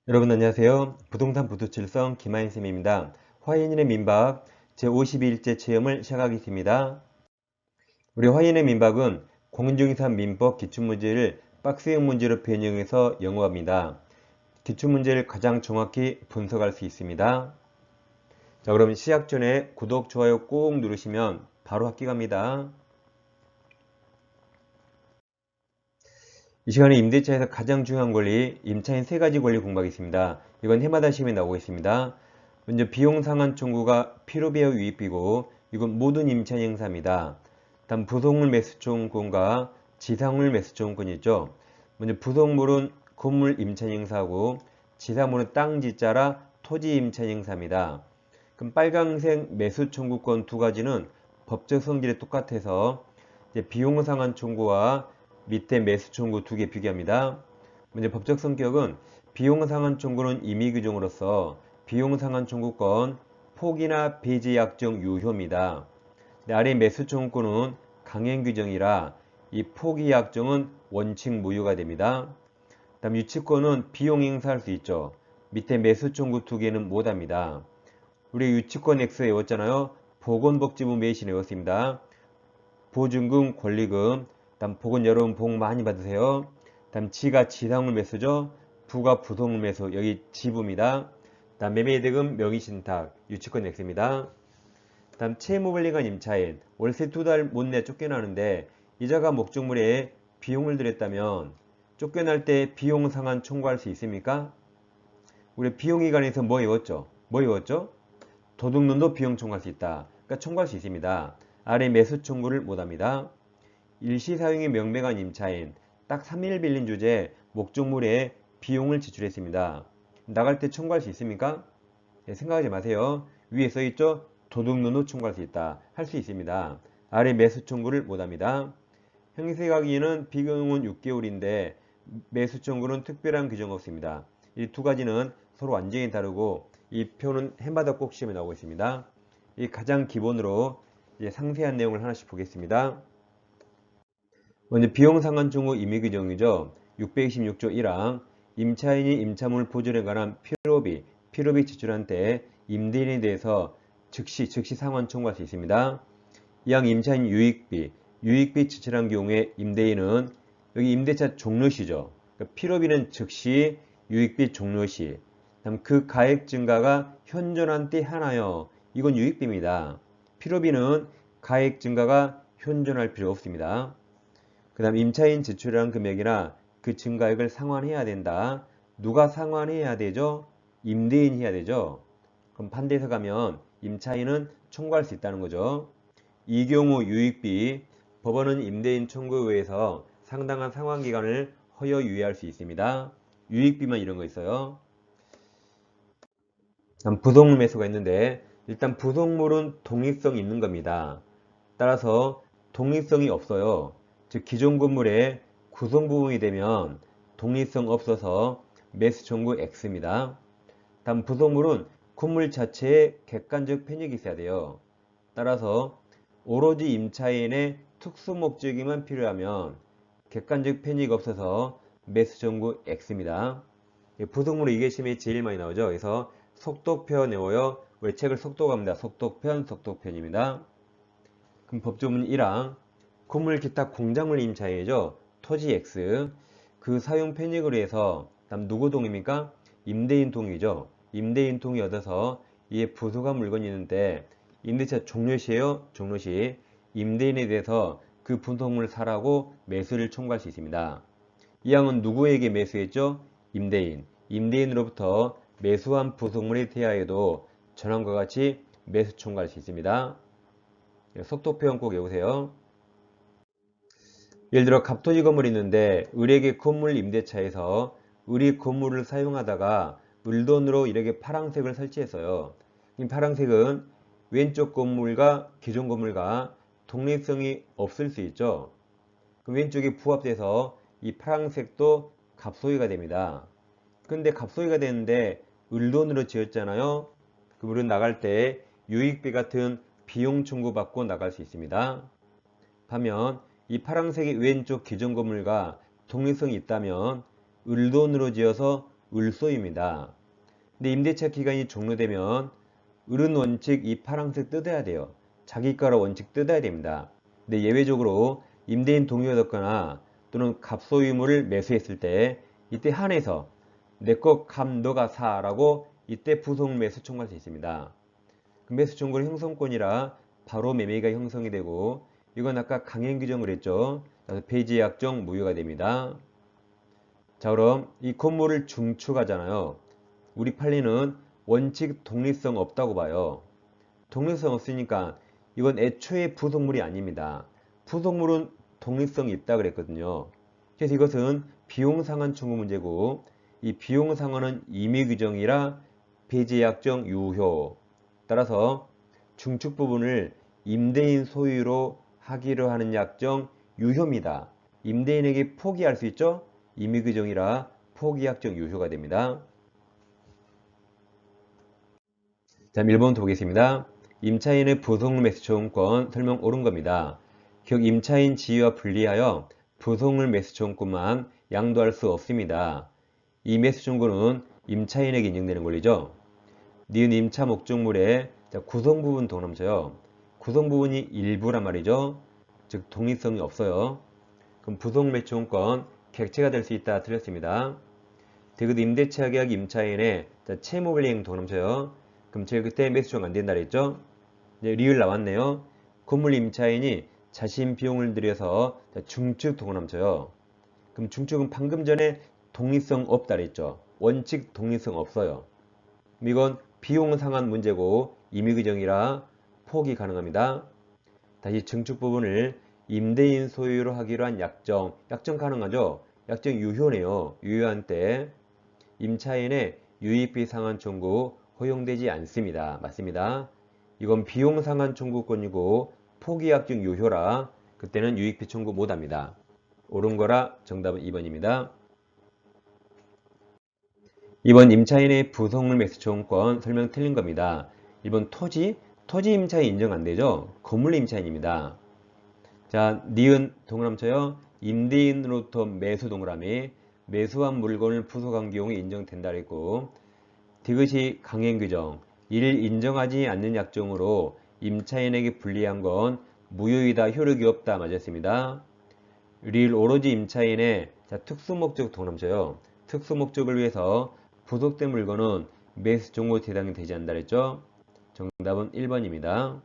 여러분 안녕하세요. 부동산 부두칠성 김하인쌤입니다. 화인인의 민박 제52일째 체험을 시작하겠습니다. 우리 화인의 민박은 공인중개사 민법 기출문제를 박스형 문제로 변형해서 영어합니다. 기출문제를 가장 정확히 분석할 수 있습니다. 자, 그럼 시작 전에 구독, 좋아요 꼭 누르시면 바로 학기 갑니다. 이 시간에 임대차에서 가장 중요한 권리, 임차인 3가지 권리 공부하겠습니다. 이건 해마다 시험에 나오고 있습니다. 먼저 비용 상환 청구가 필요비와 유익비고 이건 모든 임차인 행사입니다. 다음 부속물 매수 청구권과 지상물 매수 청구권이 있죠. 먼저 부속물은 건물 임차인 행사하고 지상물은 땅 지자라 토지 임차인 행사입니다. 그럼 빨강색 매수 청구권 두 가지는 법적 성질이 똑같아서 이제 비용 상환 청구와 밑에 매수 청구 두 개 비교합니다. 먼저 법적 성격은 비용 상환 청구는 임의 규정으로서 비용 상환 청구권 포기나 배제 약정 유효입니다. 아래 매수 청구권은 강행 규정이라 이 포기 약정은 원칙 무효가 됩니다. 다음 유치권은 비용 행사할 수 있죠. 밑에 매수 청구 두 개는 못합니다. 우리 유치권 X 외웠잖아요. 보건복지부 매시 외웠습니다. 보증금, 권리금, 다음 복은 여러분 복 많이 받으세요. 다음 지가 지상물 매수죠. 부가 부속물 매수, 여기 지부입니다. 다음 매매대금, 명의신탁, 유치권 X입니다. 다음 채무불이익한 임차인, 월세 2달 못 내 쫓겨나는데 이자가 목적물에 비용을 들였다면 쫓겨날 때 비용 상환 청구할 수 있습니까? 우리 비용에 관해서 뭐 외웠죠? 뭐 외웠죠? 도둑놈도 비용 청구할 수 있다. 그러니까 청구할 수 있습니다. 아래 매수 청구를 못합니다. 일시사용이 명백한 임차인, 딱 3일 빌린 주제 목적물에 비용을 지출했습니다. 나갈 때 청구할 수 있습니까? 네, 생각하지 마세요. 위에 써있죠? 도둑놈도 청구할 수 있다. 할 수 있습니다. 아래 매수 청구를 못합니다. 형세가기는 비경은 6개월인데 매수 청구는 특별한 규정 없습니다. 이 두 가지는 서로 완전히 다르고 이 표는 해마다 꼭 시험에 나오고 있습니다. 이 가장 기본으로 이제 상세한 내용을 하나씩 보겠습니다. 먼저 비용상환청구 임의규정이죠. 626조 1항 임차인이 임차물 보존에 관한 필요비 지출한 때 임대인에 대해서 즉시 상환 청구할 수 있습니다. 이항 임차인 유익비 지출한 경우에 임대인은 여기 임대차 종료시죠. 그러니까 필요비는 즉시, 유익비 종료시. 다음 그 가액 증가가 현존한 때 하나요. 이건 유익비입니다. 필요비는 가액 증가가 현존할 필요 없습니다. 그 다음 임차인 지출한 금액이나 그 증가액을 상환해야 된다. 누가 상환해야 되죠? 임대인이 해야 되죠. 그럼 반대해서 가면 임차인은 청구할 수 있다는 거죠. 이 경우 유익비, 법원은 임대인 청구에 의해서 상당한 상환기간을 허여 유예할 수 있습니다. 유익비만 이런 거 있어요. 다음 부속물 매수가 있는데 일단 부속물은 독립성이 있는 겁니다. 따라서 독립성이 없어요. 즉 기존 건물의 구성부분이 되면 독립성 없어서 매수 청구 X입니다. 다음 부속물은 건물 자체에 객관적 편익이 있어야 돼요. 따라서 오로지 임차인의 특수 목적이만 필요하면 객관적 편익이 없어서 매수 청구 X입니다. 부속물은 이게 시험에 제일 많이 나오죠. 그래서 속독편 외워요. 우리 책을 속독합니다. 속독편입니다. 그럼 법조문 1항 건물 기타 공작물 임차인이죠. 토지 X 그 사용 편익으로 해서 다음 누구 동의입니까? 임대인 동의죠. 임대인 동의 얻어서 이에 부속한 물건이 있는데 임대차 종료시에요. 종료시 임대인에 대해서 그 부속물을 사라고 매수를 청구할 수 있습니다. 이 항은 누구에게 매수했죠? 임대인. 임대인으로부터 매수한 부속물에 대하여도 전항과 같이 매수 청구할 수 있습니다. 속도 표현 꼭 외우세요. 예를 들어 갑토지 건물이 있는데 을에게 건물 임대차에서 을이 건물을 사용하다가 을돈으로 이렇게 파란색을 설치했어요. 이 파란색은 왼쪽 건물과 기존 건물과 독립성이 없을 수 있죠. 그 왼쪽이 부합돼서 이 파란색도 갑소유가 됩니다. 근데 갑소유가 되는데 을돈으로 지었잖아요. 그럼 우리는 나갈 때 유익비 같은 비용 청구받고 나갈 수 있습니다. 반면 이 파란색의 왼쪽 기존 건물과 독립성이 있다면 을돈으로 지어서 을소유입니다. 근데 임대차 기간이 종료되면 을은 원칙 이 파란색 뜯어야 돼요. 자기 거라 원칙 뜯어야 됩니다. 근데 예외적으로 임대인 동의가 얻거나 또는 갑소유물을 매수했을 때 이때 한해서 내 거 갑 너가 사라고 이때 부속 매수 청구할 수 있습니다. 그 매수 청구는 형성권이라 바로 매매가 형성이 되고 이건 아까 강행 규정을 했죠. 그래서 폐지 약정 무효가 됩니다. 자, 그럼 이 건물을 중축하잖아요. 우리 판례는 원칙 독립성 없다고 봐요. 독립성 없으니까 이건 애초에 부속물이 아닙니다. 부속물은 독립성이 있다 그랬거든요. 그래서 이것은 비용상한 청구 문제고 이 비용상한은 임의규정이라 폐지약정 유효. 따라서 중축 부분을 임대인 소유로 하기로 하는 약정 유효입니다. 임대인에게 포기할 수 있죠? 임의규정이라 포기약정 유효가 됩니다. 자, 1번 보겠습니다. 임차인의 부속물 매수 청구권 설명 옳은 겁니다. 즉 임차인 지위와 분리하여 부속물 매수 청구권만 양도할 수 없습니다. 이 매수 청구는 임차인에게 인정되는 권리죠. 니은 임차 목적물의 구성 부분 동남서요. 구성 부분이 일부란 말이죠. 즉 독립성이 없어요. 그럼 부속 매수 청구권 객체가 될 수 있다 틀렸습니다. 대그 임대차 계약 임차인의 채무불이행 동남서요. 그럼 제가 그때 매수 청구 안 된다 그랬죠? 이제 리을 나왔네요. 건물 임차인이 자신 비용을 들여서 중축 동남서요. 그럼 중축은 방금 전에 독립성 없다 그랬죠. 원칙 독립성 없어요. 이건 비용 상한 문제고 임의규정이라 포기 가능합니다. 다시 증축 부분을 임대인 소유로 하기로 한 약정 가능하죠. 약정 유효네요. 유효한 때 임차인의 유익비 상한 청구 허용되지 않습니다. 맞습니다. 이건 비용 상한 청구권이고 포기 약정 유효라 그때는 유익비 청구 못합니다. 옳은 거라 정답은 2번입니다. 2번 임차인의 부속물 매수 청구권 설명 틀린 겁니다. 1번 토지 임차인 인정 안 되죠? 건물 임차인입니다. 자, 니은 동그라미쳐요. 임대인으로부터 매수 동그라미 매수한 물건을 부속한 경우에 인정된다 그랬고 디귿이 강행 규정 이를 인정하지 않는 약정으로 임차인에게 불리한 건 무효이다 효력이 없다 맞았습니다. 릴 오로지 임차인의 특수목적 동그라미쳐요. 특수목적을 위해서 부속된 물건은 매수 청구 대상이 되지 않는다 그랬죠? 정답은 1번입니다.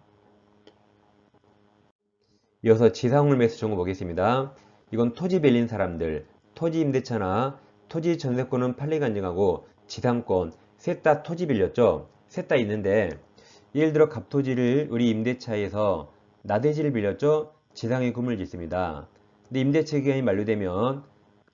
이어서 지상물 매수 청구 보겠습니다. 이건 토지 빌린 사람들, 토지 임대차나 토지 전세권은 판례가 인정하고 지상권, 셋 다 토지 빌렸죠? 셋 다 있는데 예를 들어 갑토지를 우리 임대차에서 나대지를 빌렸죠? 지상에 건물을 짓습니다. 근데 임대차 기간이 만료되면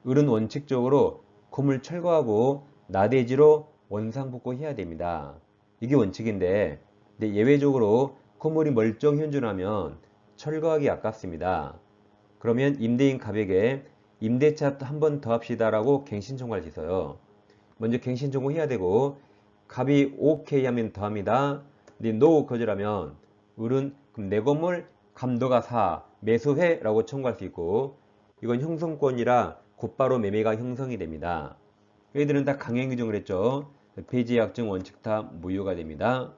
을은 원칙적으로 건물 철거하고 나대지로 원상복구 해야 됩니다. 이게 원칙인데 근데 예외적으로 건물이 멀쩡히 현존하면 철거하기 아깝습니다. 그러면 임대인 갑에게 임대차 한 번 더 합시다라고 갱신 청구할 수 있어요. 먼저 갱신 청구해야 되고 갑이 오케이 하면 더합니다. 근데 노 거절하면 을은 그럼 내 건물 갑 너가 사 매수해라고 청구할 수 있고 이건 형성권이라 곧바로 매매가 형성이 됩니다. 얘들은 다 강행 규정을 했죠. 폐지 약정 원칙 다 무효가 됩니다.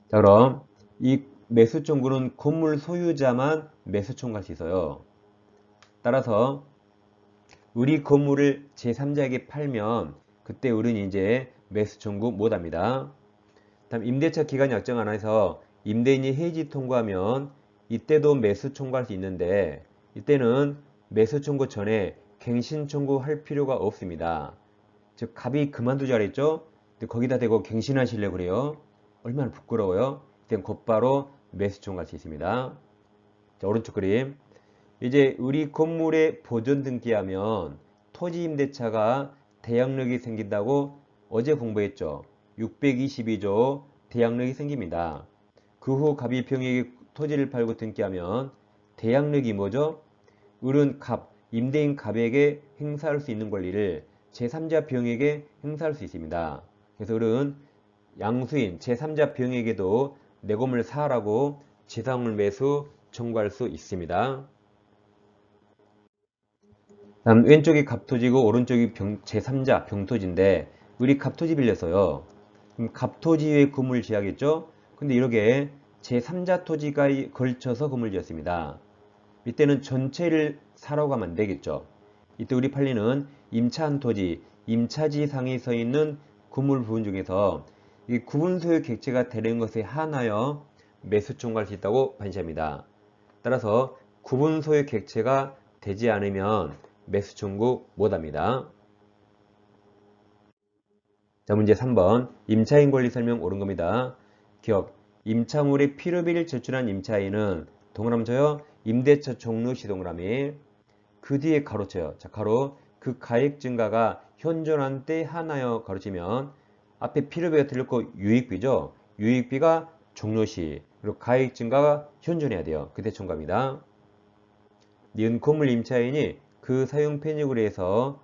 자, 그럼 이 매수 청구는 건물 소유자만 매수 청구할 수 있어요. 따라서 우리 건물을 제3자에게 팔면 그때 을은 이제 매수 청구 못합니다. 다음 임대차 기간 약정 안에서 임대인이 해지 통과하면 이때도 매수 청구할 수 있는데 이때는 매수 청구 전에 갱신 청구할 필요가 없습니다. 즉 갑이 그만두자 그랬죠? 근데 거기다 대고 갱신하시려고 그래요. 얼마나 부끄러워요. 이땐 곧바로 매수 청구할 수 있습니다. 자, 오른쪽 그림. 이제 우리 건물에 보존 등기하면 토지 임대차가 대항력이 생긴다고 어제 공부했죠. 622조 대항력이 생깁니다. 그 후 갑이 병에게 토지를 팔고 등기하면 대항력이 뭐죠? 을은 갑, 임대인 갑에게 행사할 수 있는 권리를 제3자 병에게 행사할 수 있습니다. 그래서 을은 양수인 제3자 병에게도 내 건물 사라고 지상물 매수 청구할 수 있습니다. 다음 왼쪽이 갑토지고 오른쪽이 제3자 병토지인데 우리 갑토지 빌렸어요. 그럼 갑토지에 건물 지하겠죠? 근데 이렇게 제3자 토지가 걸쳐서 건물 지었습니다. 이때는 전체를 사라고 하면 안 되겠죠. 이때 우리 판례는 임차한 토지, 임차지상에 서 있는 건물 부분 중에서 이 구분 소유 객체가 되는 것에 한하여 매수 청구할 수 있다고 판시합니다. 따라서 구분 소유 객체가 되지 않으면 매수 청구 못합니다. 자, 문제 3번. 임차인 권리 설명 옳은 겁니다. 기억. 임차물의 필요비를 제출한 임차인은 동그라미쳐요. 임대차 종료 시 동그라미. 그 뒤에 가로쳐요. 자, 가로. 그 가액 증가가 현존한 때 하나여 가로치면 앞에 필요비가 틀렸고 유익비죠. 유익비가 종료 시. 그리고 가액 증가가 현존해야 돼요. 그때 청구합니다. 니은 건물 임차인이 그 사용 편익으로 해서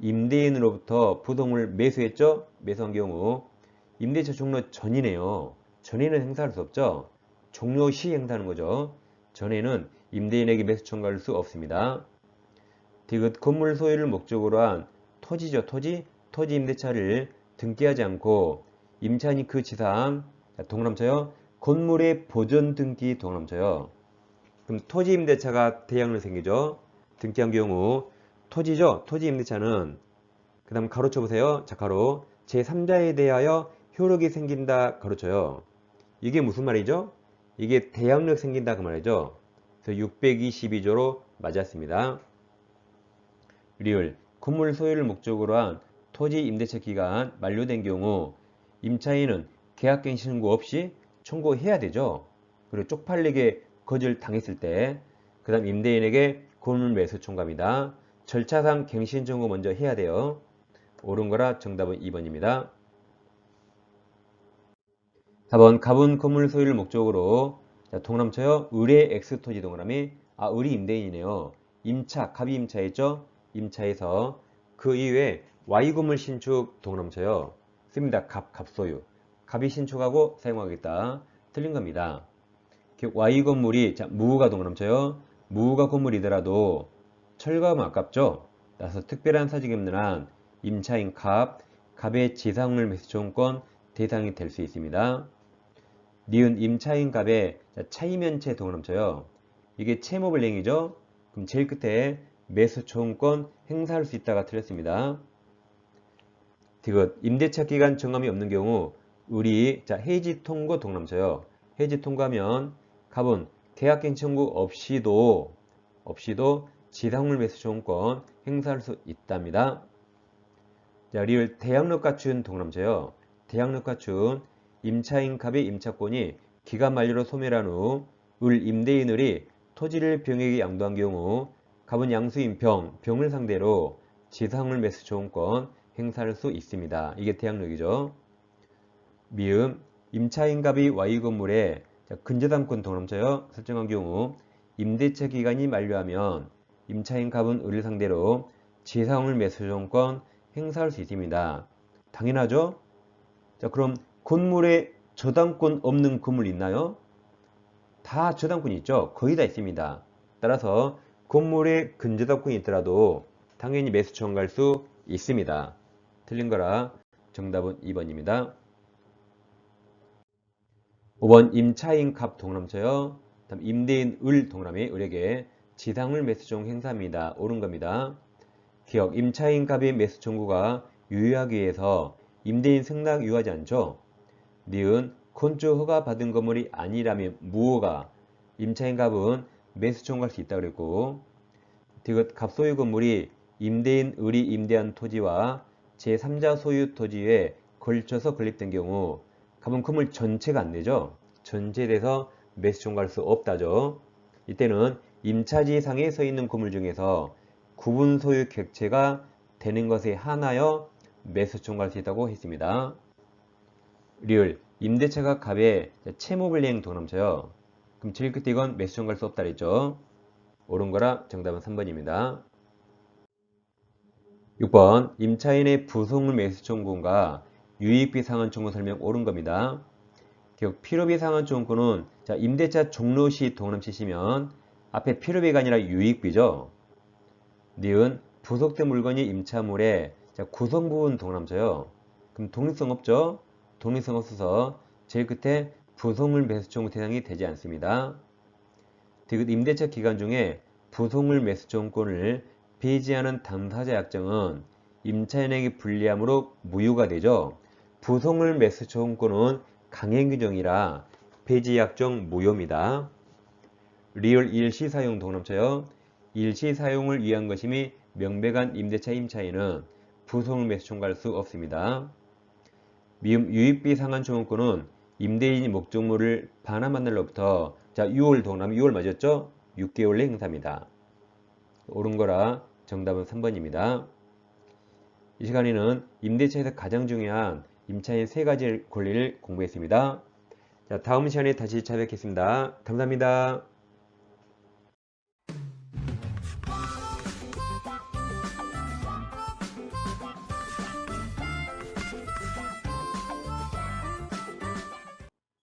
임대인으로부터 부동을 매수했죠? 매수한 경우 임대차 종료 전이네요. 전에는 행사할 수 없죠? 종료 시 행사하는 거죠. 전에는 임대인에게 매수 청구할 수 없습니다. 디귿 건물 소유를 목적으로 한 토지죠. 토지 임대차를 등기하지 않고 임차인이 그 지상 동그라미쳐요. 건물의 보존 등기 동그라미쳐요. 그럼 토지 임대차가 대양으로 생기죠. 등기한 경우 토지죠. 토지 임대차는 그 다음 가로쳐 보세요. 자, 가로 제3자에 대하여 효력이 생긴다 가로쳐요. 이게 무슨 말이죠? 이게 대항력 생긴다 그 말이죠. 그래서 622조로 맞았습니다. 리을 건물 소유를 목적으로 한 토지 임대차 기간 만료된 경우 임차인은 계약갱신 신고 없이 청구해야 되죠. 그리고 쪽팔리게 거절 당했을 때 그 다음 임대인에게 건물 매수 청구합니다. 절차상 갱신 청구 먼저 해야 돼요. 옳은 거라 정답은 2번입니다. 4번 갑은 건물 소유를 목적으로 동그라미쳐요. 을의 X토지 동그라미 을이 임대인이네요. 임차, 갑이 임차했죠. 임차에서 그 이후에 Y 건물 신축 동그라미쳐요. 씁니다. 갑소유. 갑이 신축하고 사용하겠다. 틀린 겁니다. Y 건물이 무후가 동그라미쳐요. 무후가 건물이더라도 철거하면 아깝죠. 따라서 특별한 사직이 없는 한 임차인 갑의 지상물 매수 청구권 대상이 될 수 있습니다. 니은 임차인 갑의 차이면체 동그라미쳐요. 이게 채무불이행이죠. 그럼 제일 끝에 매수 청구권 행사할 수 있다가 틀렸습니다. 디귿 임대차 기간 정함이 없는 경우 을이 해지 통고 동그라미쳐요. 해지 통과하면 갑은 계약갱신 청구 없이도 지상물 매수 청구권 행사할 수 있답니다. 자, 리을 대항력 갖춘 동그라미쳐요. 대항력 갖춘 임차인 갑의 임차권이 기간 만료로 소멸한 후 을 임대인을이 토지를 병에게 양도한 경우 갑은 양수인 병을 상대로 지상물 매수 청구권 행사할 수 있습니다. 이게 대항력이죠. 미음 임차인 갑이 Y 건물에 근저당권 동그라미쳐요. 설정한 경우 임대차 기간이 만료하면 임차인 갑은 을을 상대로 지상물 매수 청구권 행사할 수 있습니다. 당연하죠? 자, 그럼 건물에 저당권 없는 건물 있나요? 다 저당권이 있죠. 거의 다 있습니다. 따라서 건물에 근저당권이 있더라도 당연히 매수 청구할 수 있습니다. 틀린 거라 정답은 2번입니다. 5번 임차인 갑 동그라미쳐요. 다음 임대인 을 동그라미 을에게 지상물 매수 청구 행사합니다. 옳은 겁니다. 기억 임차인 갑의 매수 청구가 유효하기 위해서 임대인 승낙 유효하지 않죠. 니은 건축 허가 받은 건물이 아니라면 무허가 임차인 갑은 매수 청구할 수 있다고 그랬고 디귿 갑소유 건물이 임대인 을이 임대한 토지와 제3자 소유 토지에 걸쳐서 건립된 경우 갑은 건물 전체가 안 되죠. 전체에 대해서 매수 청구할 수 없다죠. 이때는 임차지상에 서 있는 건물 중에서 구분 소유 객체가 되는 것에 한하여 매수 청구할 수 있다고 했습니다. 리을 임대차가 갑의 채무불이행 동그라미쳐요. 그럼 제일 끝에 이건 매수 청구할 수 없다 그랬죠. 옳은 거라 정답은 3번입니다. 6번 임차인의 부속물 매수 청구권과 유익비 상환 청구 설명 옳은 겁니다. 기억 필요비 상환 청구권은 임대차 종료 시 동그라미 치시면 앞에 필요비가 아니라 유익비죠. 니은 부속된 물건이 임차물에 자, 구성 부분 동남서요. 그럼 독립성 없죠? 독립성 없어서 제일 끝에 부속물 매수 청구 대상이 되지 않습니다. 디귿 임대차 기간 중에 부속물 매수 청구권을 폐지하는 당사자 약정은 임차인에게 불리함으로 무효가 되죠. 부속물 매수 청구권은 강행 규정이라 폐지 약정 무효입니다. 리얼 일시 사용 동남처요. 일시 사용을 위한 것임이 명백한 임대차 임차인은 부속물 매수 청구할 수 없습니다. 미음 유익비 상한 청구권은 임대인이 목적물을 반환한 날로부터 자 6월 동남 6월 맞았죠? 6개월 내 행사입니다. 옳은 거라 정답은 3번입니다. 이 시간에는 임대차에서 가장 중요한 임차인 3가지 권리를 공부했습니다. 자, 다음 시간에 다시 찾아뵙겠습니다. 감사합니다.